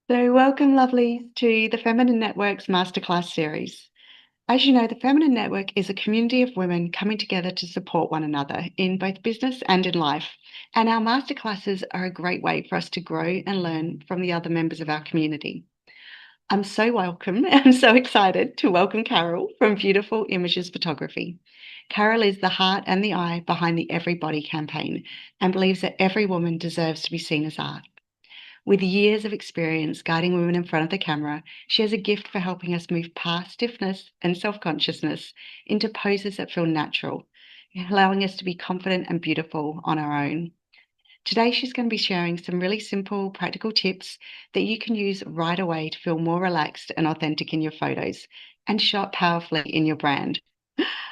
So, welcome, lovelies, to the Feminine Network's Masterclass series. As you know, the Feminine Network is a community of women coming together to support one another in both business and in life. And our masterclasses are a great way for us to grow and learn from the other members of our community. I'm so excited to welcome Carol from Beautiful Images Photography. Carol is the heart and the eye behind the Everybody campaign and believes that every woman deserves to be seen as art. With years of experience guiding women in front of the camera, she has a gift for helping us move past stiffness and self consciousness into poses that feel natural, allowing us to be confident and beautiful on our own. Today, she's going to be sharing some really simple, practical tips that you can use right away to feel more relaxed and authentic in your photos and show up powerfully in your brand.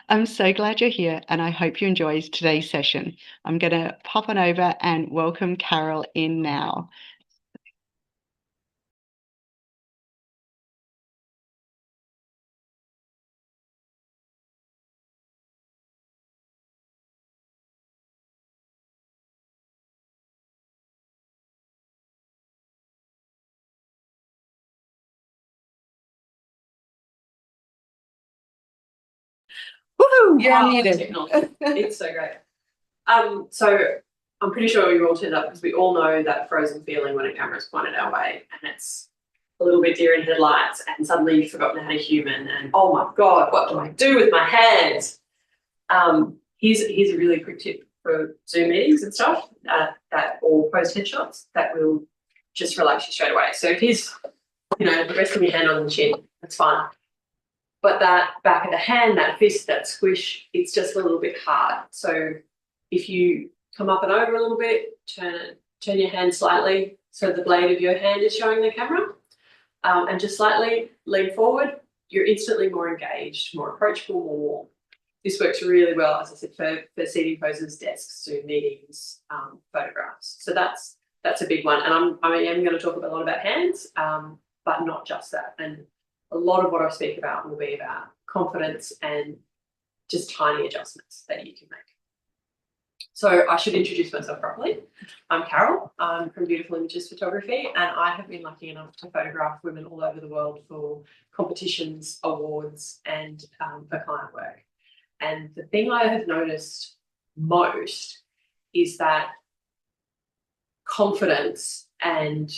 I'm so glad you're here, and I hope you enjoyed today's session. I'm going to pop on over and welcome Carol in now. Woohoo! You're unmuted. It's so great. So I'm pretty sure you all turned up because we all know that frozen feeling when a camera's pointed our way and it's a little bit deer in headlights and suddenly you've forgotten how to human and oh my God, what do I do with my hands? Here's a really quick tip for Zoom meetings and stuff that or post headshots that will just relax you straight away. So here's, the rest of your hand on the chin, that's fine. But that back of the hand, that fist, that squish, it's just a little bit hard. So if you come up and over a little bit, turn your hand slightly so the blade of your hand is showing the camera, and just slightly lean forward, you're instantly more engaged, more approachable, more warm. This works really well, as I said, for seating poses, desks, Zoom meetings, photographs. So that's a big one. And I am going to talk a lot about hands, but not just that. And a lot of what I speak about will be about confidence and just tiny adjustments that you can make. So I should introduce myself properly. I'm Carol. I'm from Beautiful Images Photography, and I have been lucky enough to photograph women all over the world for competitions, awards, and for client work. And the thing I have noticed most is that confidence and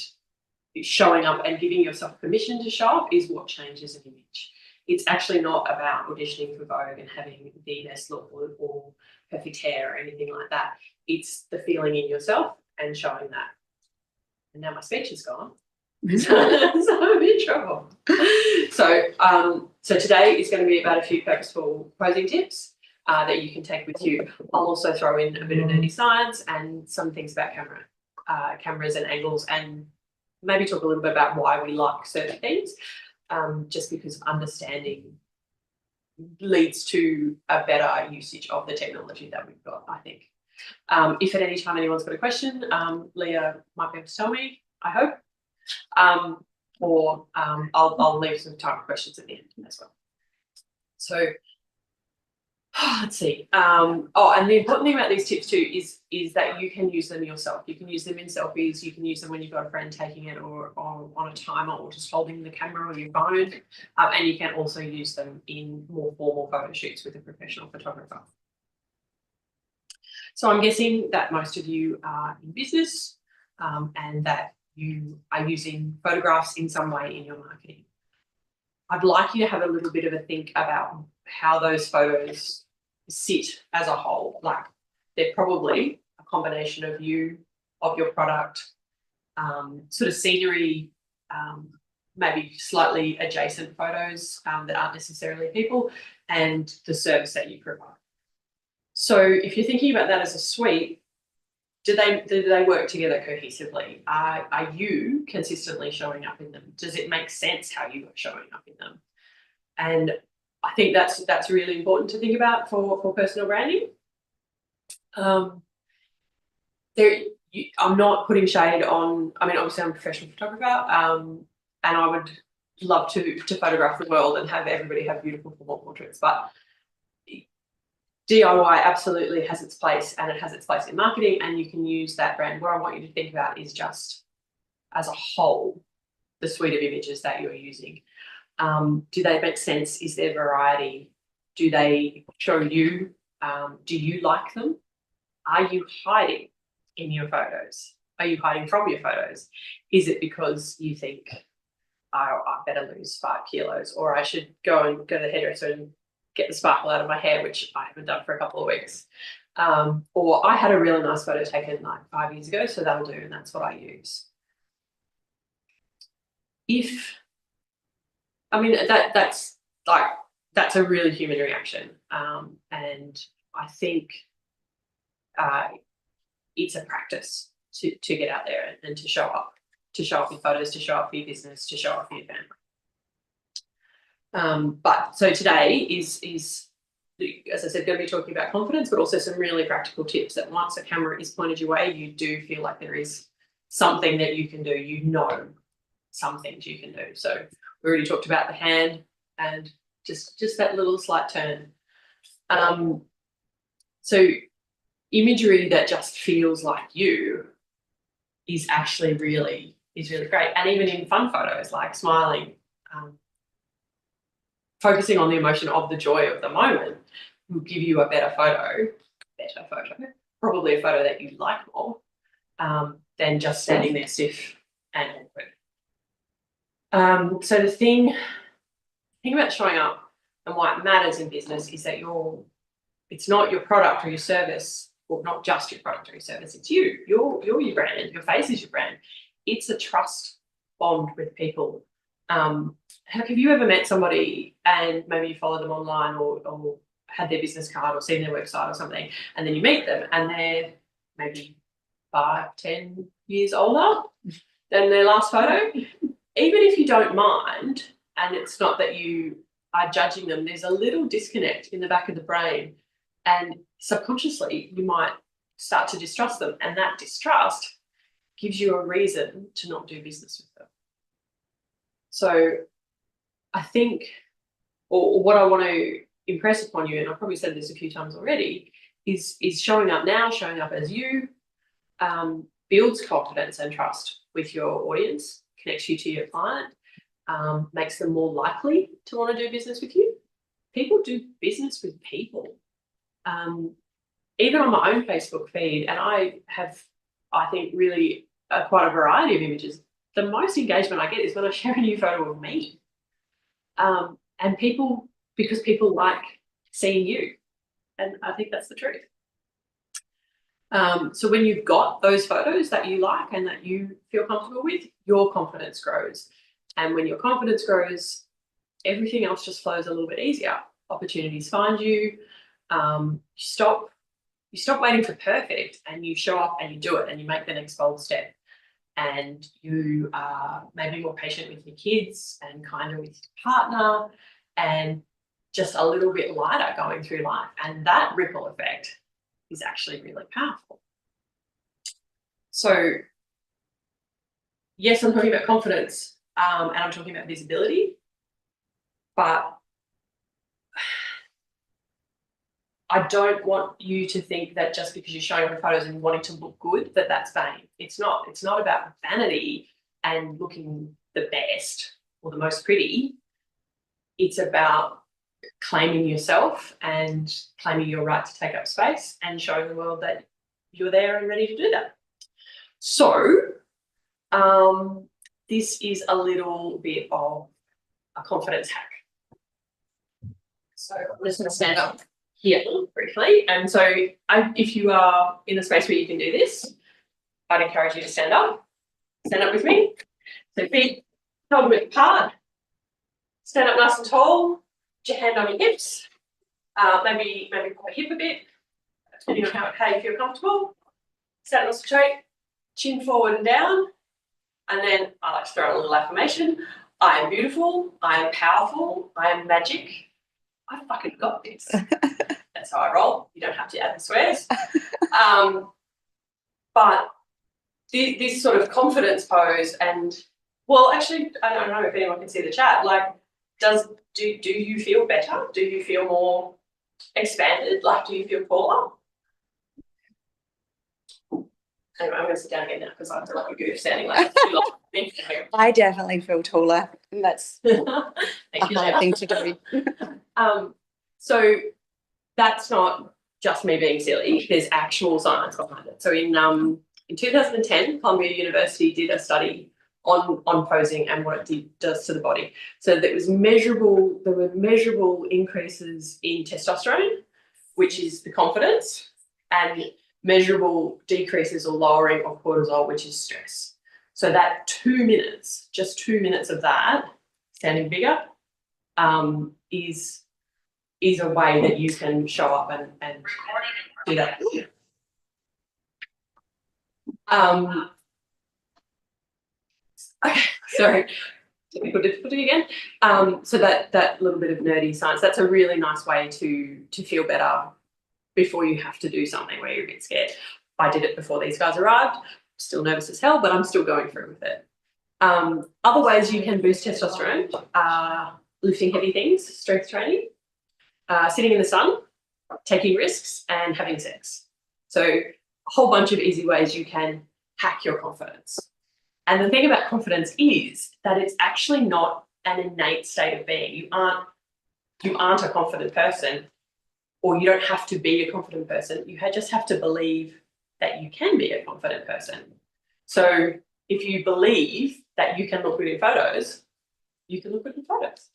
showing up and giving yourself permission to show up is what changes an image. It's actually not about auditioning for Vogue and having the best look or perfect hair or anything like that. It's the feeling in yourself and showing that. And now my speech is gone. So I'm in trouble. So today is going to be about a few purposeful posing tips that you can take with you. I'll also throw in a bit of nerdy science and some things about cameras and angles, and maybe talk a little bit about why we like certain things, just because understanding leads to a better usage of the technology that we've got, I think. If at any time anyone's got a question, Leah might be able to tell me, I hope, or I'll leave some time for questions at the end as well. So let's see. And the important thing about these tips too is that you can use them yourself. You can use them in selfies. You can use them when you've got a friend taking it, or on a timer, or just holding the camera on your phone. And you can also use them in more formal photo shoots with a professional photographer. So I'm guessing that most of you are in business, and that you are using photographs in some way in your marketing. I'd like you to have a little bit of a think about how those photos sit as a whole. Like, they're probably a combination of you, of your product, sort of scenery, maybe slightly adjacent photos that aren't necessarily people, and the service that you provide. So if you're thinking about that as a suite, do they work together cohesively? Are you consistently showing up in them? Does it make sense how you are showing up in them? And I think that's really important to think about for personal branding. I'm not putting shade on. I mean, obviously I'm a professional photographer, and I would love to photograph the world and have everybody have beautiful formal portraits, but DIY absolutely has its place, and it has its place in marketing, and you can use that brand. What I want you to think about is just as a whole, the suite of images that you're using? Do they make sense? Is there variety? Do they show you? Do you like them? Are you hiding in your photos? Are you hiding from your photos? Is it because you think, I better lose 5 kilos, or I should go to the hairdresser and get the sparkle out of my hair, which I haven't done for a couple of weeks? Or I had a really nice photo taken like 5 years ago, so that'll do, and that's what I use. That's a really human reaction, and I think it's a practice to get out there and to show up in photos, to show up for your business, to show up for your family. But so today is, as I said, going to be talking about confidence, but also some really practical tips that once a camera is pointed your way, you do feel like there is something that you can do. You know, some things you can do. So we already talked about the hand and just that little slight turn. So imagery that just feels like you is actually really great. And even in fun photos, like smiling, focusing on the emotion of the joy of the moment will give you a better photo, probably a photo that you like more, than just standing there stiff and awkward. So the thing about showing up and why it matters in business is that it's not your product or your service, or not just your product or your service, it's you. You're your brand, your face is your brand. It's a trust bond with people. Have you ever met somebody and maybe you followed them online or had their business card or seen their website or something, and then you meet them and they're maybe 5-10 years older than their last photo? Even if you don't mind, and it's not that you are judging them, there's a little disconnect in the back of the brain, and subconsciously you might start to distrust them, and that distrust gives you a reason to not do business with them. So I think, or what I want to impress upon you, and I've probably said this a few times already, is showing up now, showing up as you, builds confidence and trust with your audience, connects you to your client, makes them more likely to want to do business with you. People do business with people. Even on my own Facebook feed, and I have, I think, really quite a variety of images, the most engagement I get is when I share a new photo of me. And because people like seeing you. And I think that's the truth. So when you've got those photos that you like and that you feel comfortable with, your confidence grows. And when your confidence grows, everything else just flows a little bit easier. Opportunities find you. You stop waiting for perfect, and you show up and you do it and you make the next bold step. And you are maybe more patient with your kids and kinder with your partner, and just a little bit lighter going through life. And that ripple effect is actually really powerful. So yes, I'm talking about confidence, and I'm talking about visibility, but I don't want you to think that just because you're showing your photos and wanting to look good, that's vain. It's not. It's not about vanity and looking the best or the most pretty. It's about claiming yourself and claiming your right to take up space and showing the world that you're there and ready to do that. So this is a little bit of a confidence hack. So I'm just going to stand up here briefly. And so if you are in a space where you can do this, I'd encourage you to stand up. Stand up with me. So feet shoulder width apart. Stand up nice and tall. Put your hand on your hips. Maybe pop a hip a bit, depending on how you feel comfortable. Stand up straight. Chin forward and down. And then I like to throw in a little affirmation. I am beautiful. I am powerful. I am magic. I fucking got this. That's how I roll. You don't have to add the swears. But this sort of confidence pose, and well, actually, I don't know if anyone can see the chat. Like, do you feel better? Do you feel more expanded? Like, do you feel taller? Anyway, I'm going to sit down again now because I feel like a goof standing like that too long. I definitely feel taller, and that's a Thank you, hard Leah. thing to do. So that's not just me being silly. There's actual science behind it. So in 2010, Columbia University did a study on posing and what it does to the body. So there were measurable increases in testosterone, which is the confidence, and measurable decreases or lowering of cortisol, which is stress. So that 2 minutes, just 2 minutes of that, standing bigger, is a way that you can show up and do that. Okay, sorry, technical difficulty again. So that little bit of nerdy science, that's a really nice way to feel better before you have to do something where you're a bit scared. I did it before these guys arrived, still nervous as hell, but I'm still going through with it. Other ways you can boost testosterone are lifting heavy things, strength training, sitting in the sun, taking risks, and having sex. So a whole bunch of easy ways you can hack your confidence. And the thing about confidence is that it's actually not an innate state of being. You aren't a confident person, or you don't have to be a confident person. You just have to believe that you can be a confident person. So if you believe that you can look good in photos, you can look good in photos.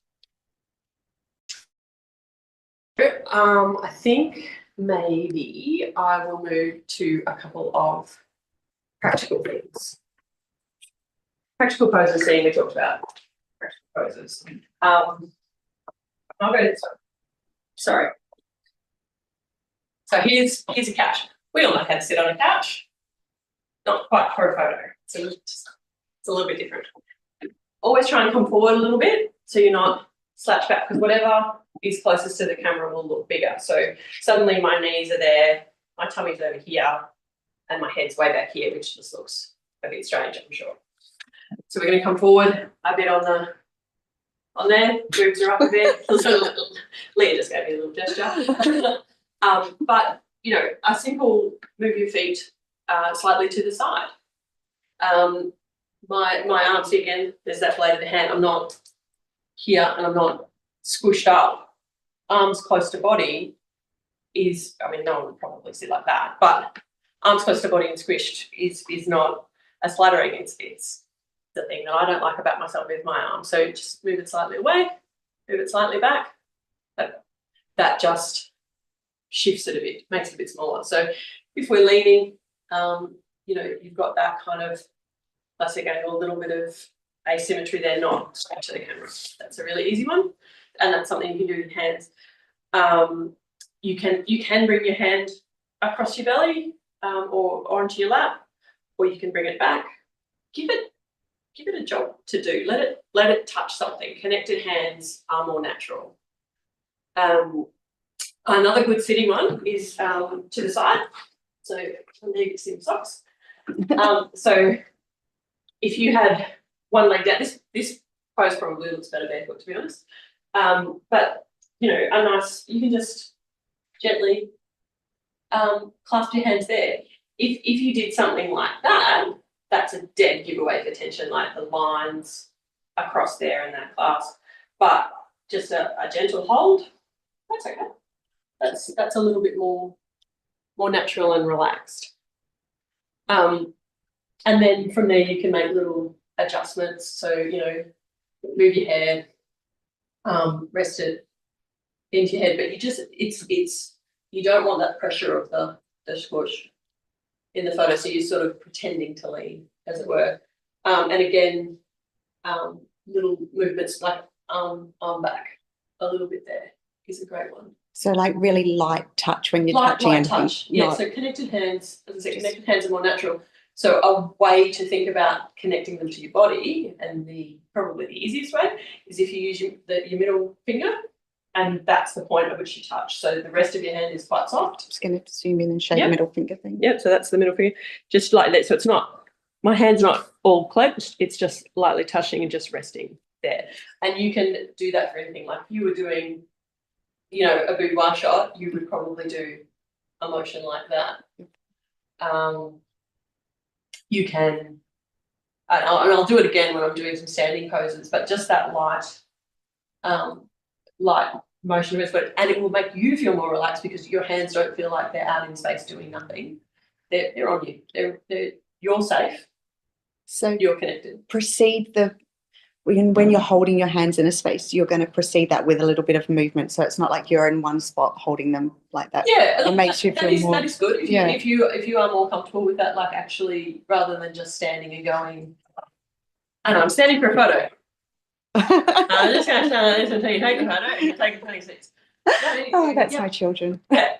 I think maybe I will move to a couple of practical things. Practical poses, we talked about practical poses. I'll go to this one. Sorry. So here's a couch. We all know how to sit on a couch. Not quite for a photo. So it's a little bit different. Always try and come forward a little bit so you're not slouched back, because whatever is closest to the camera will look bigger. So suddenly my knees are there, my tummy's over here, and my head's way back here, which just looks a bit strange, I'm sure. So we're going to come forward a bit on there, boobs are up a bit. Leah just gave me a little gesture. But, you know, a simple move your feet slightly to the side. My arms here again, there's that blade of the hand. I'm not here and I'm not squished up. Arms close to body is, I mean, no one would probably sit like that, but arms close to body and squished is not as flattering. It's the thing that I don't like about myself with my arm. So just move it slightly away, move it slightly back. That just shifts it a bit, makes it a bit smaller. So if we're leaning, you know, you've got that kind of, let's say, a little bit of asymmetry there, not straight to the camera. That's a really easy one, and that's something you can do with hands. You can bring your hand across your belly or onto your lap, or you can bring it back. Give it a job to do. Let it touch something. Connected hands are more natural. Another good sitting one is to the side. So there you can see the socks. So if you had one leg down, this pose probably looks better barefoot, to be honest. But you know, you can just gently clasp your hands there. If you did something like that, that's a dead giveaway for tension, like the lines across there in that clasp. But just a gentle hold, that's okay. That's a little bit more natural and relaxed. And then from there you can make little adjustments. So, you know, move your hair, rest it into your head, but you don't want that pressure of the squish in the photo. So you're sort of pretending to lean, as it were. And again, little movements like arm back a little bit there is a great one. So like really light touch when you're touching anything. Touch. Yeah, so connected hands, as I said, connected hands are more natural. So a way to think about connecting them to your body, and probably the easiest way, is if you use your middle finger, and that's the point at which you touch. So the rest of your hand is quite soft. Just going to zoom in and show the middle finger thing. Yep, so that's the middle finger. Just like that. So it's not, my hand's not all clenched, it's just lightly touching and just resting there. And you can do that for anything. Like if you were doing, you know, a boudoir shot, you would probably do a motion like that. You can I'll do it again when I'm doing some standing poses, but just that light motion of it, and it will make you feel more relaxed because your hands don't feel like they're out in space doing nothing. They're on you. You're safe. So you're connected. Proceed when you're holding your hands in a space, you're going to proceed that with a little bit of movement. So it's not like you're in one spot holding them like that. Yeah, it makes you feel more. That is good. If you are more comfortable with that, like actually, rather than just standing and going. And I'm standing for a photo. I'm just going to stand this until you take a photo and you take a 26. Oh, that's my children. Yeah.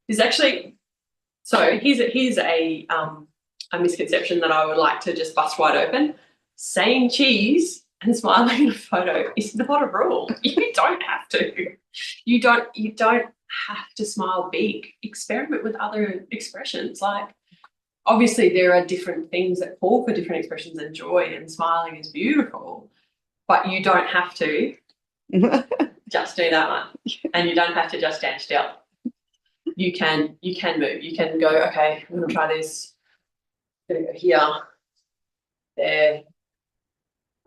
There's actually, so here's a misconception that I would like to just bust wide open. Saying cheese and smiling in a photo is not a rule. You don't have to. You don't have to smile big. Experiment with other expressions. Like, obviously there are different things that call for different expressions, and joy and smiling is beautiful, but you don't have to just do that one. And you don't have to just stand still. You can move. You can go, okay, I'm gonna try this. I'm gonna go here, there,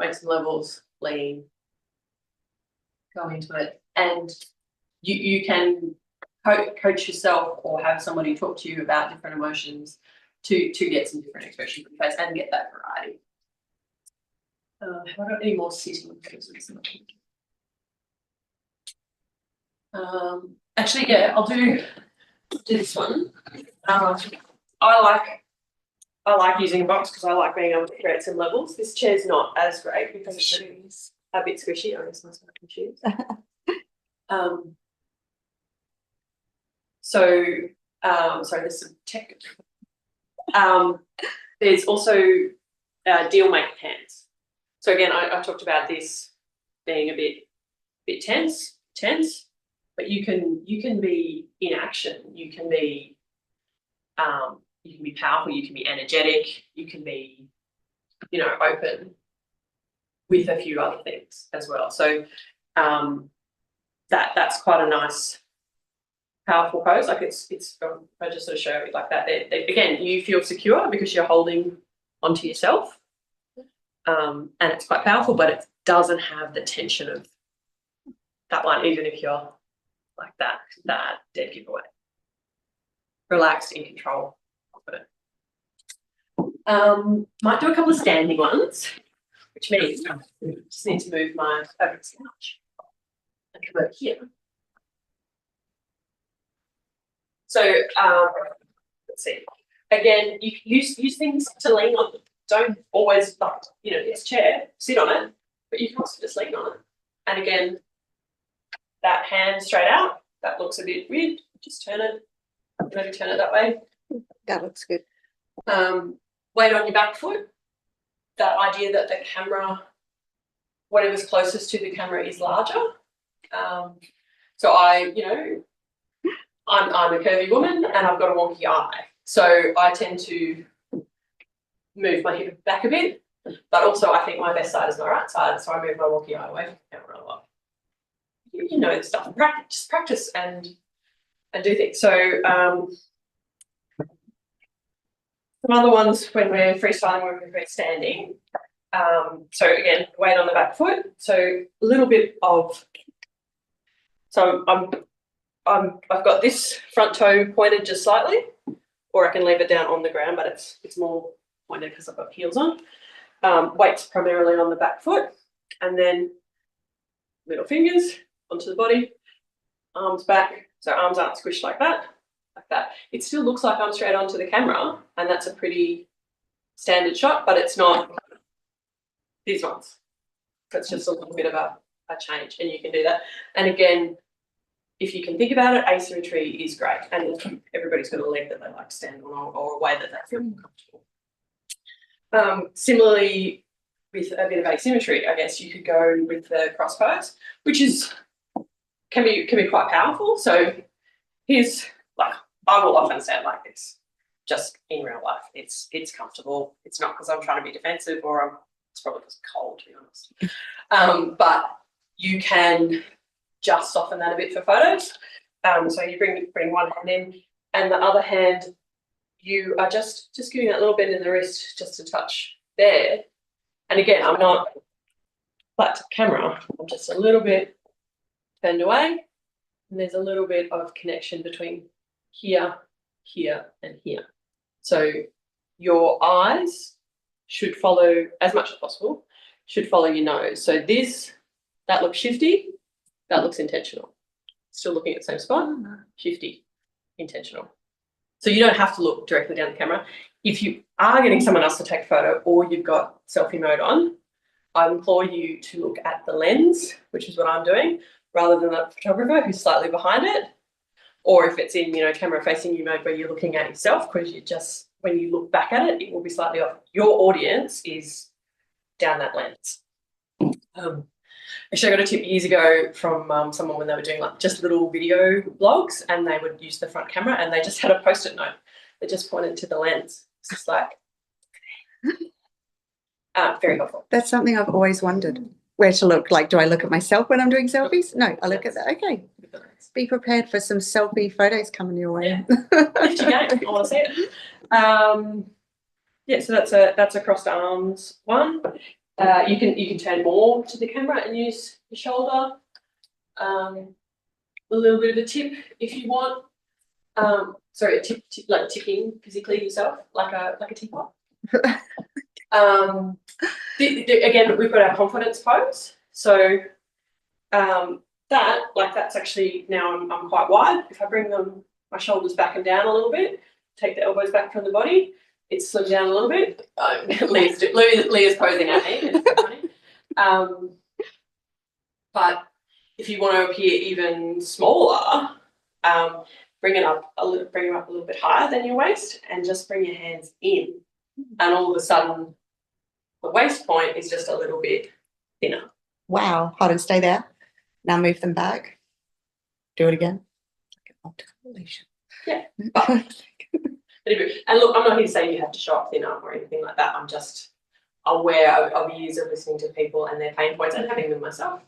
make some levels, lean, go into it. And you can coach yourself or have somebody talk to you about different emotions to get some different expressions in your face and get that variety. Have I got any more sitting poses? Actually, yeah, I'll do this one. I like using a box because I like being able to create some levels. This chair's not as great because it's a bit squishy. I guess my smoking shoes. Sorry, there's some tech. There's also deal maker hands. So again, I talked about this being a bit tense, but you can be in action. You can be powerful. You can be energetic. You can be, open with a few other things as well. So that's quite a nice, powerful pose. Like it's I just sort of show it like that. Again, you feel secure because you're holding onto yourself, and it's quite powerful, but it doesn't have the tension of that one, even if you're like that dead giveaway. Relaxed, in control, confident. Might do a couple of standing ones, which means I just need to move my fabric couch and come over here. So let's see. Again, you can use things to lean on. Don't always, it's a chair, sit on it, but you can also just lean on it. And again, that hand straight out, that looks a bit weird. Just turn it, maybe turn it that way. That looks good. Weight on your back foot. That idea that the camera, whatever's closest to the camera is larger. So I'm a curvy woman and I've got a wonky eye. So I tend to move my hip back a bit, but also I think my best side is my right side, so I move my wonky eye away from the camera a lot. You know the stuff. Just practice and do things. So some other ones when we're freestyling, when we're standing. So again, weight on the back foot. So a little bit of. So I've got this front toe pointed just slightly, or I can leave it down on the ground, but it's more pointed because I've got heels on. Weight's primarily on the back foot, and then middle fingers onto the body, arms back. So arms aren't squished like that. It still looks like I'm straight onto the camera, and that's a pretty standard shot, but it's not these ones. It's just a little bit of a change, and you can do that. And again, if you can think about it, asymmetry is great, and everybody's got a leg that they like to stand on or a way that they feel more comfortable. Similarly, with a bit of asymmetry, I guess you could go with the cross pose, which can be quite powerful. So here's I will often stand like this, just in real life. It's comfortable. It's not because I'm trying to be defensive or it's probably because I'm cold, to be honest. But you can just soften that a bit for photos. So you bring one hand in, and the other hand you are just giving that little bend in the wrist just to touch there. And again, I'm not flat to camera. I'm just a little bit bend away, and there's a little bit of connection between here, here, and here. So your eyes should follow, as much as possible, should follow your nose. So that looks shifty, that looks intentional. Still looking at the same spot, shifty, intentional. So you don't have to look directly down the camera. If you are getting someone else to take a photo or you've got selfie mode on, I implore you to look at the lens, which is what I'm doing, rather than the photographer who's slightly behind it. Or if it's in, camera facing you mode where you're looking at yourself, because when you look back at it, it will be slightly off. Your audience is down that lens. Actually, I got a tip years ago from someone when they were doing like just little video blogs, and they would use the front camera, and they just had a post-it note that just pointed to the lens. It's just like very helpful. That's something I've always wondered, where to look. Like, do I look at myself when I'm doing selfies? No, I look at that. Okay. Be prepared for some selfie photos coming your way. Lift your game. I want to see it. Yeah, so that's a crossed arms one. You can turn more to the camera and use your shoulder. A little bit of a tip if you want. Sorry, a tip like tipping physically yourself, like a teapot. Again, we've got our confidence pose. So that's actually now I'm quite wide. If I bring my shoulders back and down a little bit, take the elbows back from the body, it slims down a little bit. Leah's posing at me. It's so funny. But if you want to appear even smaller, bring them up a little bit higher than your waist, and just bring your hands in, and all of a sudden, the waist point is just a little bit thinner. Wow. Hold on, stay there. Now move them back. Do it again. Yeah. And look, I'm not here to say you have to show up thinner or anything like that. I'm just aware of years of listening to people and their pain points and having them myself.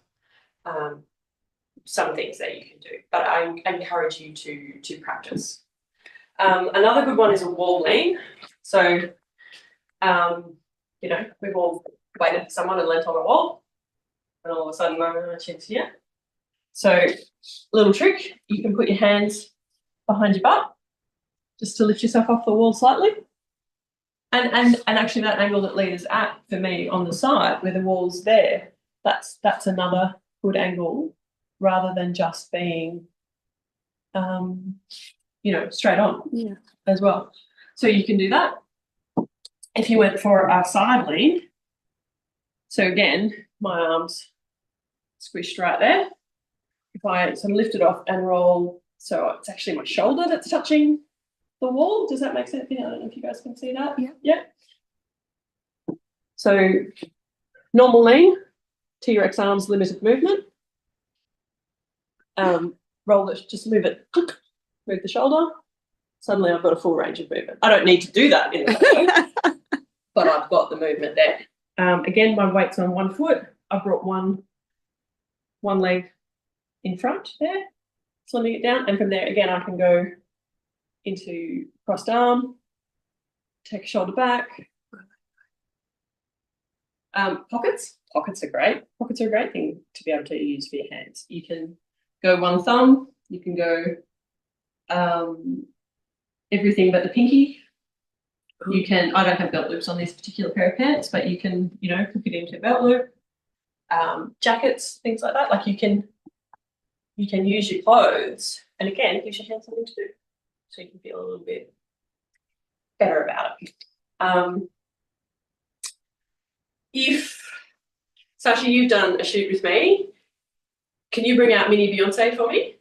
Some things that you can do, but I encourage you to practice. Another good one is a wall lean. So, we've all waited for someone and leant on a wall, and all of a sudden my chin's here. So, little trick, you can put your hands behind your butt just to lift yourself off the wall slightly. And actually that angle that Leah's at for me on the side where the wall's there, that's another good angle rather than just being straight on as well. So you can do that. If you went for a side lean, so again, my arms squished right there. If I sort of lift it off and roll, so it's actually my shoulder that's touching the wall. Does that make sense? I don't know if you guys can see that. Yeah. So normal lean, T-Rex arms, limited movement. Roll it, just move it, move the shoulder. Suddenly I've got a full range of movement. I don't need to do that in the photo, but I've got the movement there. Again, my weight's on one foot. I brought one leg in front there, slimming it down, and from there again I can go into crossed arm, take a shoulder back. Pockets are great. Pockets are a great thing to be able to use for your hands. You can go one thumb, you can go everything but the pinky. You can, I don't have belt loops on this particular pair of pants, but you can, hook it into a belt loop. Jackets, things like that. Like you can use your clothes, and again, it gives your hands something to do. So you can feel a little bit better about it. If Sasha, you've done a shoot with me, can you bring out mini Beyonce for me?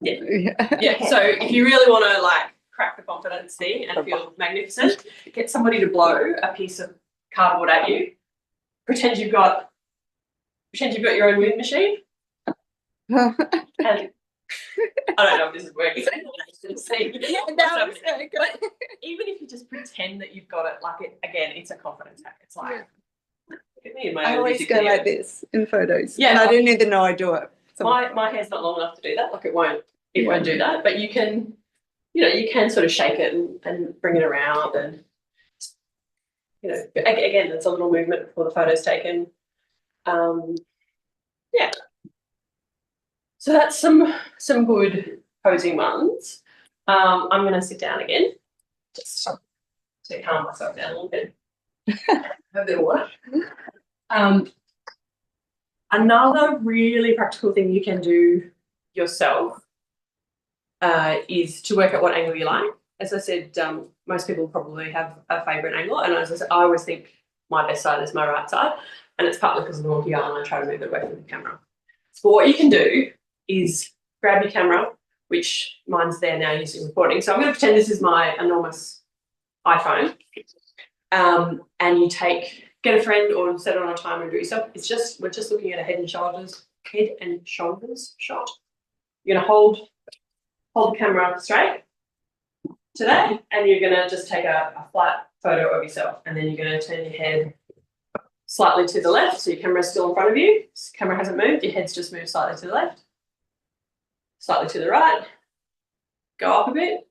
Yeah. So if you really want to crack the confidence thing and feel magnificent, get somebody to blow a piece of cardboard at you. Pretend you've got your own wind machine. And I don't know if this is working. But even if you just pretend that you've got it, it's a confidence hack. It's like, look at me in my I own always music go video. like this in photos. Yeah, and I don't even know I do it. So my hair's not long enough to do that. It won't do that. But you can you can sort of shake it and bring it around, and again, there's a little movement before the photo's taken. Yeah. So that's some good posing ones. I'm going to sit down again, just to calm myself down a little bit. Have a bit of water. Another really practical thing you can do yourself is to work out what angle you like. As I said, most people probably have a favourite angle, and as I said, I always think my best side is my right side, and it's partly because of the wonky eye and I try to move it away from the camera. So what you can do is grab your camera, which mine's there now using recording. So I'm going to pretend this is my enormous iPhone, and you get a friend or set it on a timer and do it yourself. We're just looking at a head and shoulders shot. You're going to hold the camera straight to that, and you're going to just take a flat photo of yourself, and then you're going to turn your head slightly to the left, so your camera's still in front of you. The camera hasn't moved, your head's just moved slightly to the left, slightly to the right, go up a bit,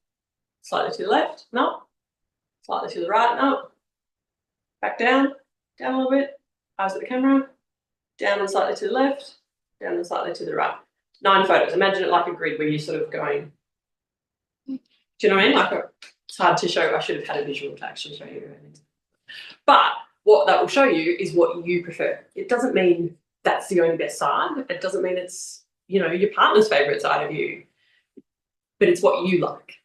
slightly to the left, no, slightly to the right, no, back down a little bit, eyes at the camera, down and slightly to the left, down and slightly to the right. 9 photos. Imagine it like a grid where you're sort of going. Do you know what I mean? Like it's hard to show. I should have had a visual to actually show you. But what that will show you is what you prefer. It doesn't mean that's the only best side. It doesn't mean it's, your partner's favourite side of you. But it's what you like.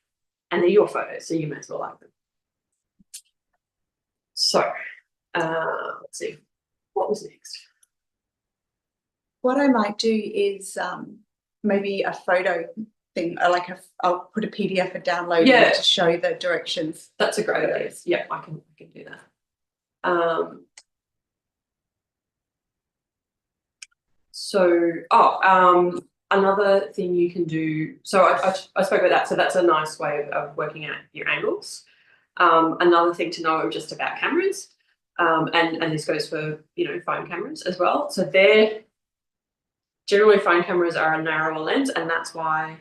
And they're your photos, so you may as well like them. So, let's see. What was next? What I might do is maybe a photo thing, or I'll put a PDF and download it to show the directions. That's a great idea. Yeah, I can do that. Another thing you can do. So I spoke about that. So that's a nice way of working out your angles. Another thing to know just about cameras, and this goes for phone cameras as well. So generally phone cameras are a narrower lens, and that's why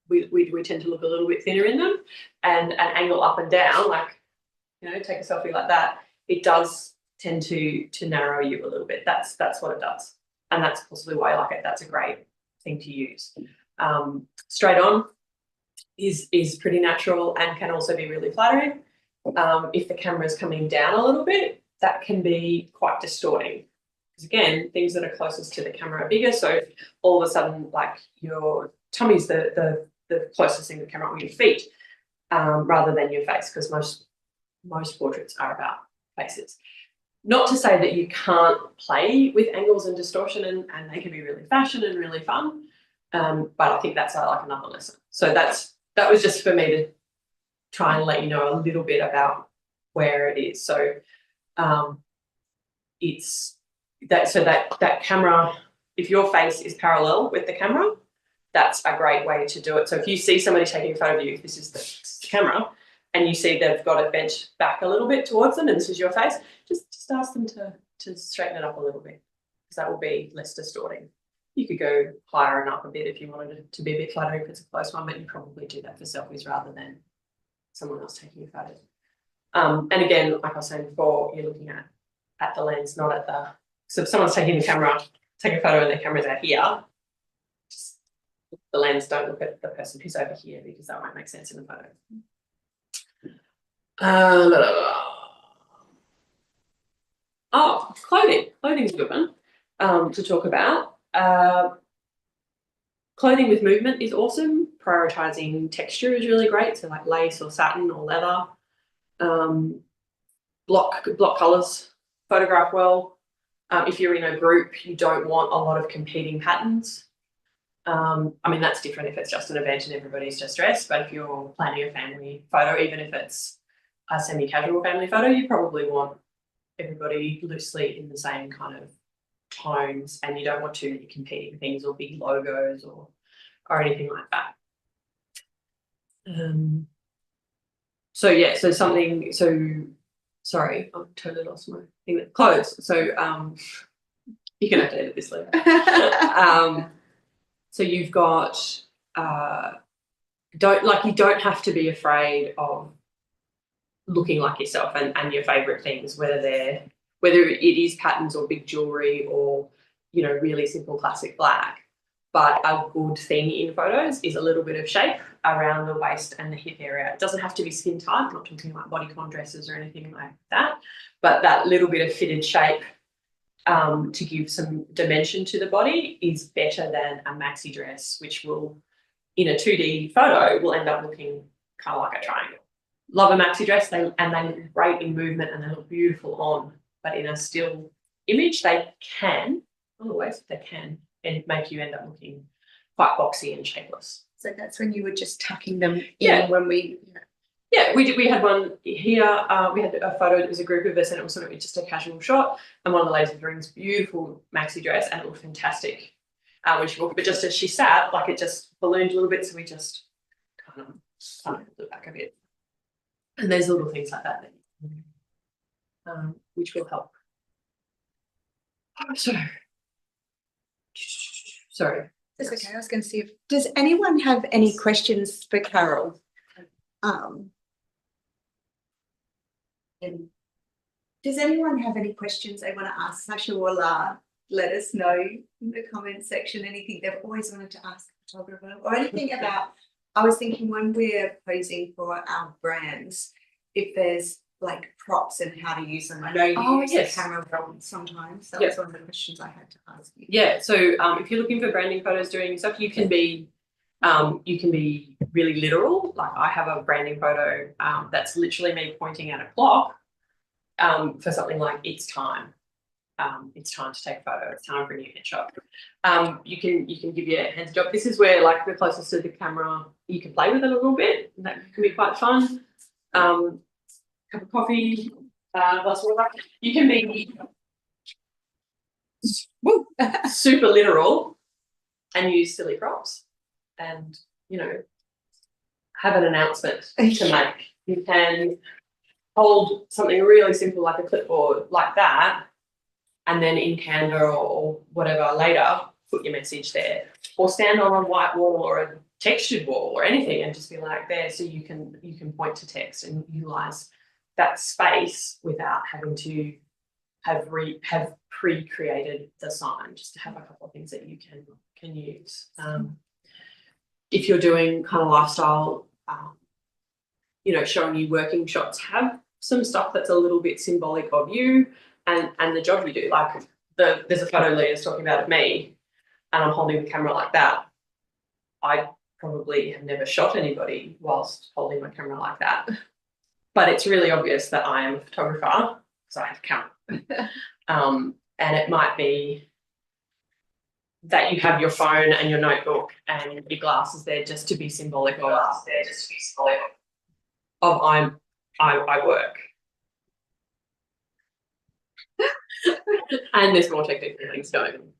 we tend to look a little bit thinner in them, and an angle up and down, like take a selfie like that, it does tend to narrow you a little bit. That's what it does, and that's possibly why I like it. That's a great thing to use. Straight on is pretty natural and can also be really flattering. If the camera is coming down a little bit, that can be quite distorting. Because again, things that are closest to the camera are bigger, so all of a sudden, like your tummy's the closest thing to the camera, or your feet, rather than your face, because most portraits are about faces. Not to say that you can't play with angles and distortion, and they can be really fashion and really fun, but I think that's like another lesson. So that was just for me to try and let you know a little bit about where it is. So it's that camera, if your face is parallel with the camera, that's a great way to do it. So if you see somebody taking a photo of you, this is the camera, and you see they've got it bent back a little bit towards them, and this is your face, just ask them to straighten it up a little bit, because that will be less distorting. You could go higher and up a bit if you wanted it to be a bit flattering if it's a close one, but you probably do that for selfies rather than someone else taking your photos. And again, like I was saying before, you're looking at the lens, not at the. So if someone's taking the camera, take a photo and their camera's out here, just the lens, don't look at the person who's over here, because that won't make sense in the photo. Clothing. Clothing's a good one to talk about. Clothing with movement is awesome. Prioritizing texture is really great. So like lace or satin or leather. Block colours, photograph well. If you're in a group, you don't want a lot of competing patterns. I mean, that's different if it's just an event and everybody's just dressed, but if you're planning a family photo, even if it's a semi-casual family photo, you probably want everybody loosely in the same kind of tones, and you don't want too many competing things or big logos or anything like that. Sorry, I've totally lost my thing. Clothes. So you can have to edit this later. So you've got you don't have to be afraid of looking like yourself and your favorite things, whether it is patterns or big jewelry or, you know, really simple classic black. But a good thing in photos is a little bit of shape around the waist and the hip area. It doesn't have to be skin tight. I'm not talking about bodycon dresses or anything like that, but that little bit of fitted shape to give some dimension to the body is better than a maxi dress, which will, in a 2D photo, will end up looking kind of like a triangle. Love a maxi dress, they look great in movement and they look beautiful on, but in a still image, they can, not always, they can, and make you end up looking quite boxy and shapeless. So that's when you were just tucking them in when we. Yeah, we did. We had one here. We had a photo. It was a group of us, and it was sort of just a casual shot. And one of the ladies was wearing this beautiful maxi dress, and it looked fantastic when she walked. But just as she sat, like it just ballooned a little bit, so we just kind of pulled it back a bit. And there's little things like that which will help. So, sorry. That's okay. I was going to see if does anyone have any questions for Carol? And does anyone have any questions they want to ask? Sasha will let us know in the comment section anything they've always wanted to ask a photographer or anything about. I was thinking when we're posing for our brands, if there's like props and how to use them. I know you use the camera roll sometimes. That was one of the questions I had to ask you. Yeah, so if you're looking for branding photos doing stuff, you can be really literal. Like I have a branding photo that's literally me pointing at a clock for something like it's time. It's time to take a photo. It's time for a new headshot. You can give your hands a job. This is where like the closest to the camera, you can play with it a little bit. That can be quite fun. Cup of coffee, glass of water. You can be super literal and use silly props, and you know, have an announcement to make. You can hold something really simple like a clipboard like that, and then in Canva or whatever later, put your message there, or stand on a white wall or a textured wall or anything, and just be like there, so you can point to text and utilize that space without having to have pre-created the sign. Just to have a couple of things that you can use. If you're doing kind of lifestyle, you know, showing you working shots, have some stuff that's a little bit symbolic of you and the job you do. Like there's a photo Leah's talking about of me, and I'm holding the camera like that. I probably have never shot anybody whilst holding my camera like that, but it's really obvious that I am a photographer because I have a camera. And it might be that you have your phone and your notebook and your glasses there just to be symbolic of I work. And there's more technical things going on.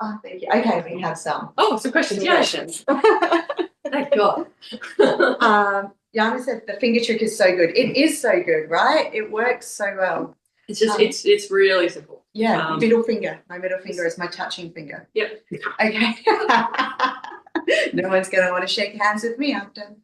Oh, thank you. Okay, we have some. Oh, some questions. Thank God. Yana said the finger trick is so good. It is so good, right? It works so well. It's just it's really simple. Yeah, middle finger. My middle finger is my touching finger. Yep. Okay. No one's going to want to shake hands with me after.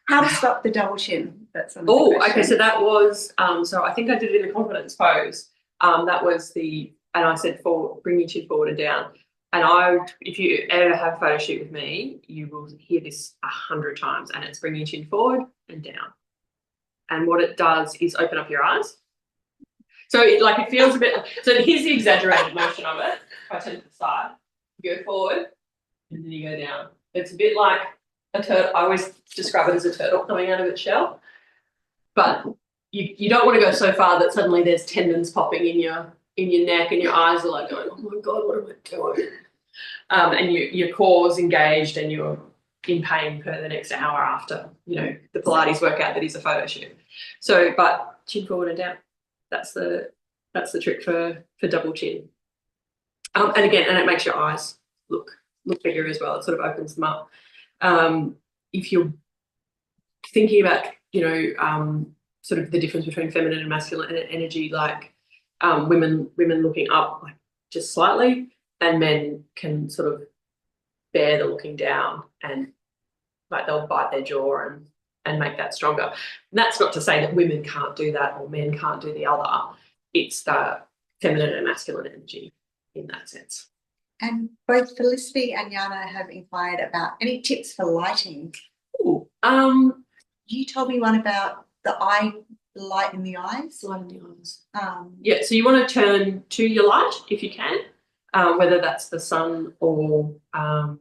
How to stop the double chin? That's another question. Okay. So that was so I think I did it in the confidence pose. That was and I said bring your chin forward and down. And if you ever have a photo shoot with me, you will hear this 100 times, and it's bring your chin forward and down. And what it does is open up your eyes. So it feels a bit. So here's the exaggerated motion of it. If I turn to the side, you go forward, and then you go down. It's a bit like a turtle. I always describe it as a turtle coming out of its shell. But you don't want to go so far that suddenly there's tendons popping in your neck and your eyes are like going, oh my God, what am I doing? And your core's engaged and you're in pain for the next hour after, you know, the Pilates workout that is a photo shoot. So, but chin forward and down. That's the trick for double chin. And again, and it makes your eyes look bigger as well. It sort of opens them up. If you're thinking about, you know, sort of the difference between feminine and masculine energy, like women looking up like just slightly, and men can sort of bear the looking down and like they'll bite their jaw and make that stronger. And that's not to say that women can't do that or men can't do the other. It's the feminine and masculine energy in that sense. And both Felicity and Yana have inquired about any tips for lighting. Ooh, you told me one about the light in the eyes. Light in the eyes. Yeah, so you want to turn to your light if you can, whether that's the sun or a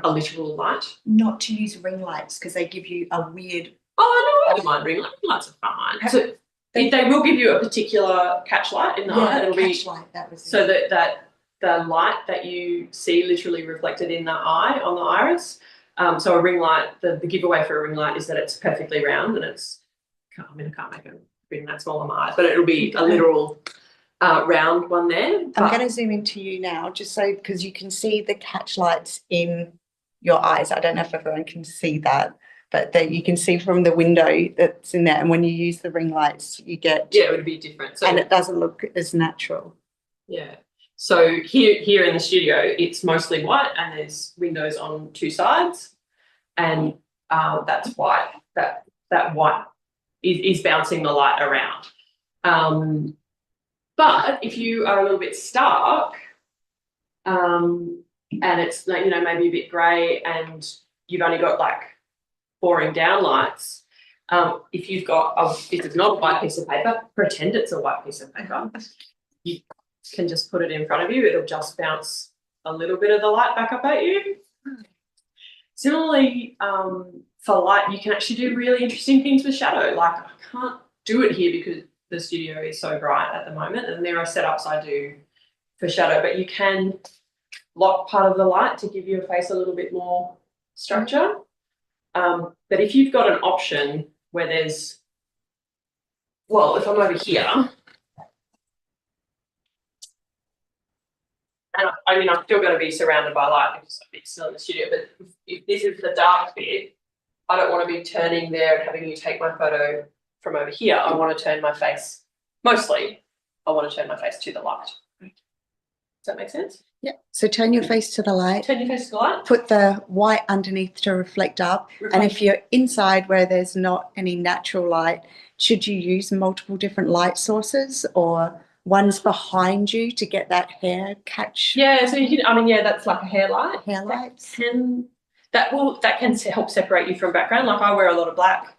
literal light. Not to use ring lights because they give you a weird. Oh no, I don't mind ring lights. Ring lights are fine. So they will give you a particular catch light in the eye. It'll catch light. That was so that the light that you see literally reflected in the eye on the iris. So a ring light, the giveaway for a ring light is that it's perfectly round and it's. I can't make a ring that small on my eyes, but it'll be a literal round one there. I'm going to zoom into you now, just so because you can see the catch lights in your eyes. I don't know if everyone can see that, but that you can see from the window that's in there. And when you use the ring lights, you get it would be different. So, and it doesn't look as natural. Yeah. So here in the studio, it's mostly white, and there's windows on two sides, and that's white. That white is bouncing the light around. But if you are a little bit stark, and it's maybe a bit grey, and you've only got like boring down lights, if you've got if it's not a white piece of paper, pretend it's a white piece of paper. You can just put it in front of you. It'll just bounce a little bit of the light back up at you. Similarly, for light, you can actually do really interesting things with shadow. Like I can't do it here because the studio is so bright at the moment, and there are setups I do for shadow, but you can lock part of the light to give your face a little bit more structure. But if you've got an option where there's, well, if I'm over here, and I'm still going to be surrounded by light because I'm still in the studio, but if this is the dark bit, I don't want to be turning there and having you take my photo from over here. I want to turn my face, mostly, I want to turn my face to the light. Does that make sense? Yeah. So turn your face to the light. Turn your face to the light. Put the white underneath to reflect up. And if you're inside where there's not any natural light, should you use multiple different light sources or ones behind you to get that hair catch? Yeah, so you can, that's like a hair light. Hair lights. That can help separate you from background. Like I wear a lot of black.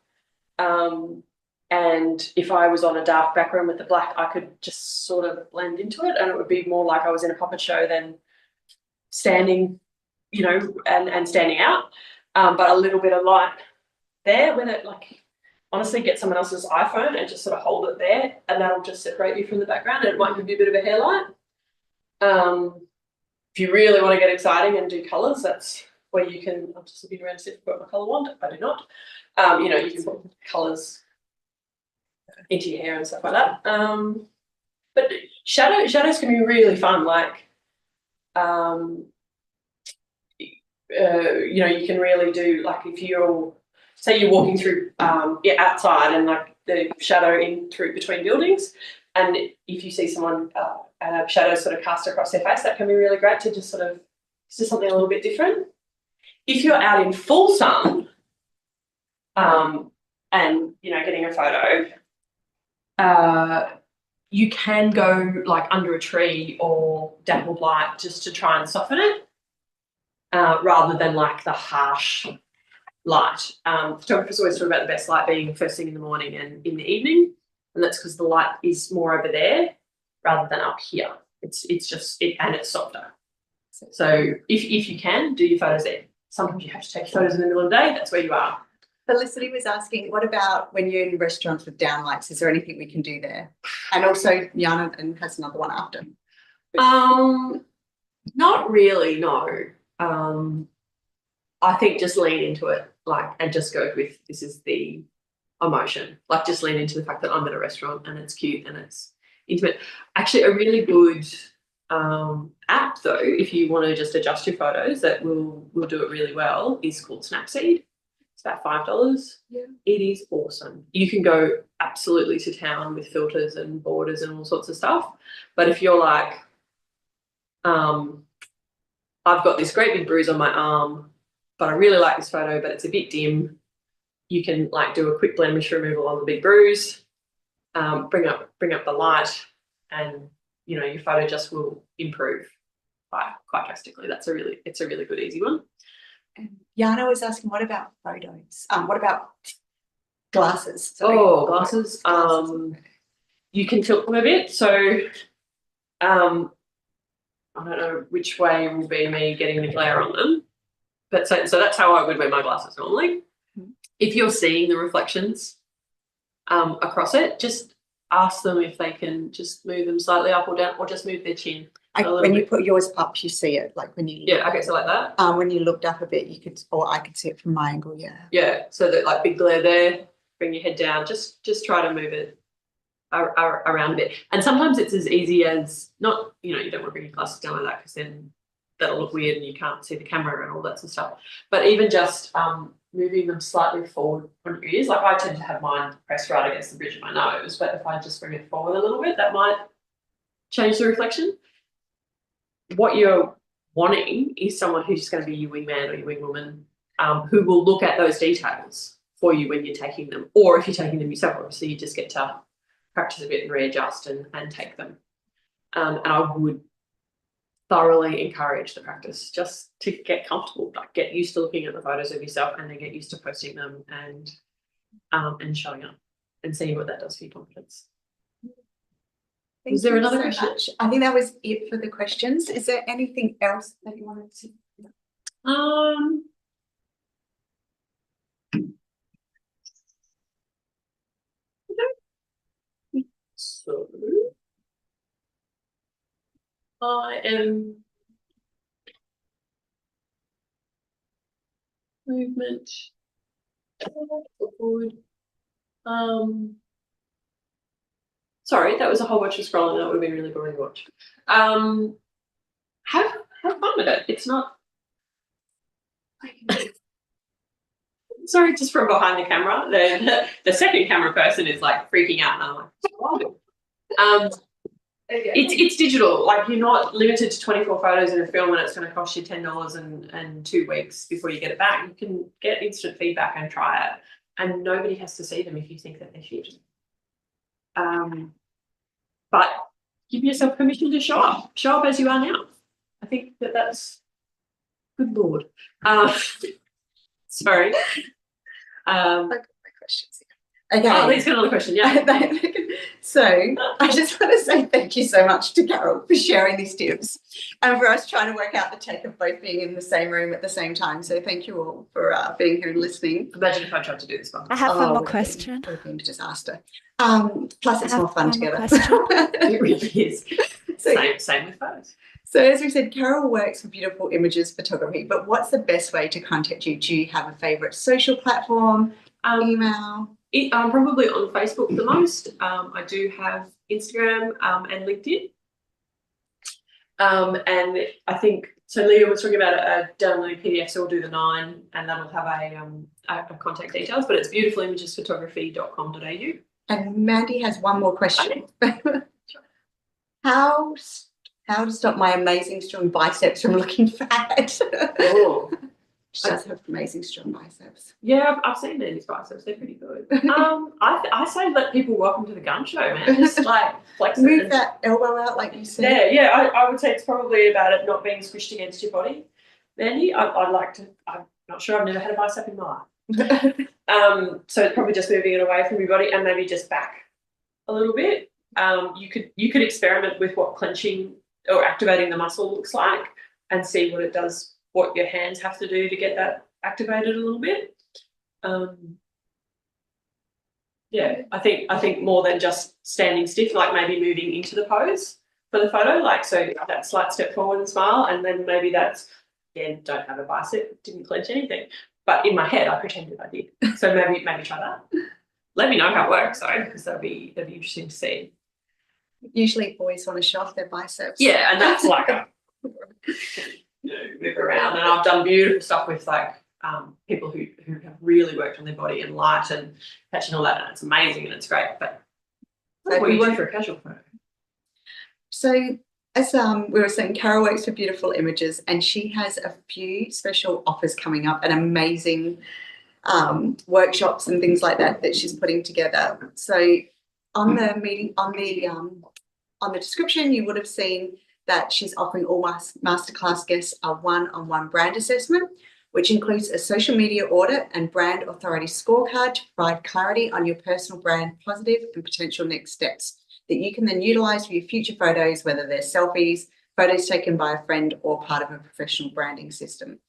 And if I was on a dark background with the black, I could just sort of blend into it, and it would be more like I was in a puppet show than standing, and standing out. But a little bit of light there, when it honestly get someone else's iPhone and just sort of hold it there, and that'll just separate you from the background, and it might give you a bit of a hair light. If you really want to get exciting and do colours, that's where you can. I'm just looking around to see if I've got my colour wand. I do not. You can put colours into your hair and stuff like that. But shadows can be really fun. You can really do, like, if you're, say you're walking through outside and like the shadow in through between buildings, and if you see someone and a shadow sort of cast across their face, that can be really great to just sort of do something a little bit different. If you're out in full sun and getting a photo, you can go like under a tree or dappled light just to try and soften it, rather than like the harsh light. Photographers always talk about the best light being first thing in the morning and in the evening, and that's because the light is more over there rather than up here. It's softer. So if you can, do your photos there. Sometimes you have to take photos in the middle of the day. That's where you are. Felicity was asking, what about when you're in restaurants with downlights? Is there anything we can do there? And also, Yana has another one after. Not really, no. I think just lean into it, and just go with, this is the emotion. Just lean into the fact that I'm at a restaurant and it's cute and it's intimate. Actually, a really good app, though, if you want to just adjust your photos, that will do it really well, is called Snapseed. It's about $5. Yeah. It is awesome. You can go absolutely to town with filters and borders and all sorts of stuff. But if you're like, I've got this great big bruise on my arm, but I really like this photo, but it's a bit dim. You can like do a quick blemish removal on the big bruise, bring up the light, and you know your photo just will improve quite drastically. It's a really good easy one. And Yana was asking, what about photos? What about glasses? Sorry. Oh, glasses. You can tilt them a bit. So I don't know which way will be me getting the glare on them. But so that's how I would wear my glasses normally. Mm-hmm. If you're seeing the reflections across it, just ask them if they can just move them slightly up or down, or just move their chin. When you put yours up, you see it. Like when you so like that. When you looked up a bit, you could, or I could see it from my angle. Yeah. So that like big glare there. Bring your head down. Just try to move it around a bit. And sometimes it's as easy as not. You don't want to bring your glasses down like that because then that'll look weird and you can't see the camera and all that sort of stuff. But even just moving them slightly forward on your ears. Like I tend to have mine pressed right against the bridge of my nose, but if I just bring it forward a little bit, that might change the reflection. What you're wanting is someone who's just going to be your wingman or your wingwoman, who will look at those details for you when you're taking them. Or if you're taking them yourself, obviously you just get to practice a bit and readjust and take them. And I would thoroughly encourage the practice just to get comfortable, like get used to looking at the photos of yourself and then get used to posting them and showing up and seeing what that does for your confidence. Was there another question? I think that was it for the questions. Is there anything else that you wanted to? So I am movement forward. Sorry, that was a whole bunch of scrolling. That would have been really boring to watch. Have fun with it. It's not. Sorry, just from behind the camera. The second camera person is like freaking out, and I'm like, oh. It's digital. Like you're not limited to 24 photos in a film, and it's going to cost you $10 and 2 weeks before you get it back. You can get instant feedback and try it, and nobody has to see them if you think that they're shit. But give yourself permission to show up as you are now. I think that's good Lord. Sorry. I've got my questions here. Okay. Oh, Lee's got another question. Yeah. So I just want to say thank you so much to Carol for sharing these tips and for us trying to work out the take of both being in the same room at the same time. So thank you all for being here and listening. Imagine if I tried to do this one. I have one more question. I would have just asked her. Plus, it's more fun together. It really is. Same with photos. So as we said, Carol works with beautiful images photography, but what's the best way to contact you? Do you have a favourite social platform, email? Probably on Facebook the most. I do have Instagram and LinkedIn. And I think, so Leah was talking about a download PDF, so we'll do the 9 and that'll have a contact details, but it's beautifulImagesphotography.com.au. And Mandy has one more question. Okay. How to stop my amazing strong biceps from looking fat? Oh. She does have amazing strong biceps. Yeah, I've seen Mandy's biceps. They're pretty good. I say let people welcome to the gun show, man. Just like flex Move that elbow out like you said. Yeah. I would say it's probably about it not being squished against your body. Mandy, I'd like to. I'm not sure. I've never had a bicep in my life. So it's probably just moving it away from your body and maybe just back a little bit. You could experiment with what clenching or activating the muscle looks like and see what it does, what your hands have to do to get that activated a little bit. Yeah, I think more than just standing stiff, like maybe moving into the pose for the photo, like so that slight step forward and smile, and then maybe that's, again, don't have a bicep, didn't clench anything. But in my head, I pretended I did. So maybe try that. Let me know how it works though, because that'd be interesting to see. Usually boys want to show off their biceps. Yeah, and that's like a move around. And I've done beautiful stuff with like people who have really worked on their body and light and patch and all that, and it's amazing and it's great. But what you want for a casual photo? So as we were saying, Carol works for Beautiful Images, and she has a few special offers coming up and amazing workshops and things like that she's putting together. So on the meeting, on the description, you would have seen that she's offering all masterclass guests a one-on-one brand assessment, which includes a social media audit and brand authority scorecard to provide clarity on your personal brand positive and potential next steps that you can then utilize for your future photos, whether they're selfies, photos taken by a friend, or part of a professional branding session.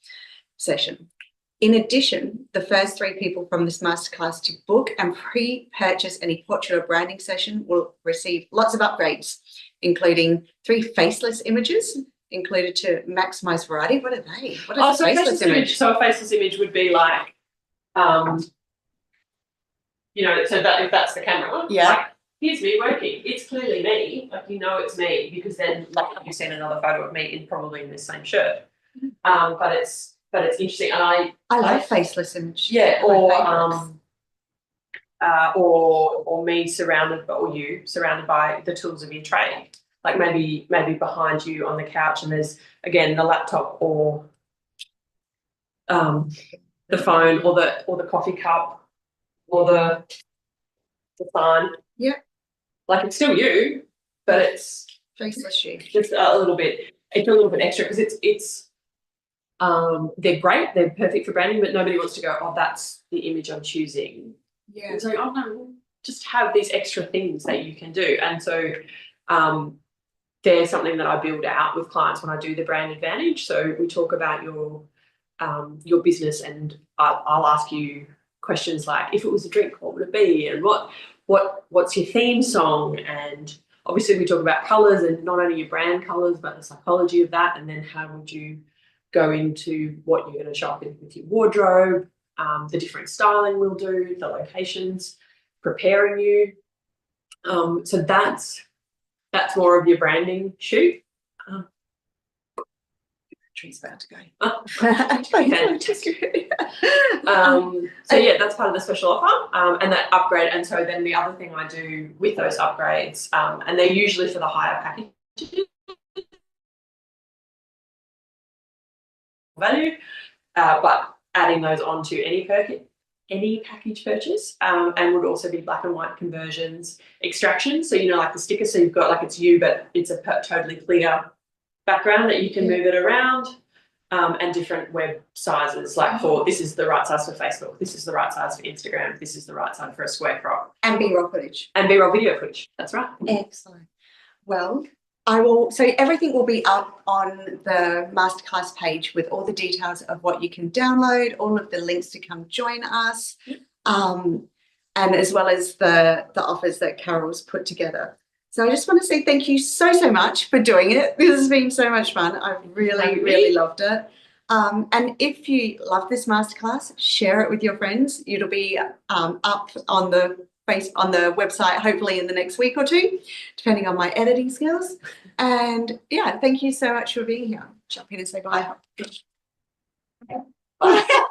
In addition, the first 3 people from this masterclass to book and pre-purchase any portrait or branding session will receive lots of upgrades, including 3 faceless images included to maximize variety. What are they? What is a faceless image? So a faceless image would be like, you know, so that if that's the camera, Yeah. like, here's me working. It's clearly me. Like, you know, it's me, because then, like, you've seen another photo of me probably in this same shirt. But it's interesting, and I love faceless image. Yeah, or me surrounded, or you surrounded by the tools of your trade. Like maybe behind you on the couch, and there's again the laptop or the phone or the coffee cup or the sign. Yeah. Like it's still you, but it's faceless you. Just a little bit. It's a little bit extra because it's they're great, they're perfect for branding, but nobody wants to go, oh, that's the image I'm choosing. Yeah. It's like, oh no, just have these extra things that you can do. And so there's something that I build out with clients when I do the brand advantage. So we talk about your business, and I'll ask you questions like, if it was a drink, what would it be? And what's your theme song? And obviously we talk about colours, and not only your brand colours, but the psychology of that. And then how would you go into what you're going to shop in with your wardrobe, the different styling we'll do, the locations, preparing you. So that's more of your branding shoot. Battery's about to go. Fantastic. So yeah, that's part of the special offer, and that upgrade. And so then the other thing I do with those upgrades, and they're usually for the higher packages value, but adding those onto any package purchase, and would also be black and white conversions, extractions. So, you know, like the sticker, so you've got like it's you, but it's a totally clear background that you can move it around, and different web sizes, like for this is the right size for Facebook, this is the right size for Instagram, this is the right size for a square crop. And B-roll footage. And B-roll video footage, that's right. Excellent. Well, so everything will be up on the masterclass page with all the details of what you can download, all of the links to come join us, and as well as the offers that Carol's put together. So I just want to say thank you so much for doing it. This has been so much fun. I've really loved it. And if you love this masterclass, share it with your friends. It'll be up on the website hopefully in the next week or 2, depending on my editing skills. And yeah, thank you so much for being here. Jump in and say bye. Bye.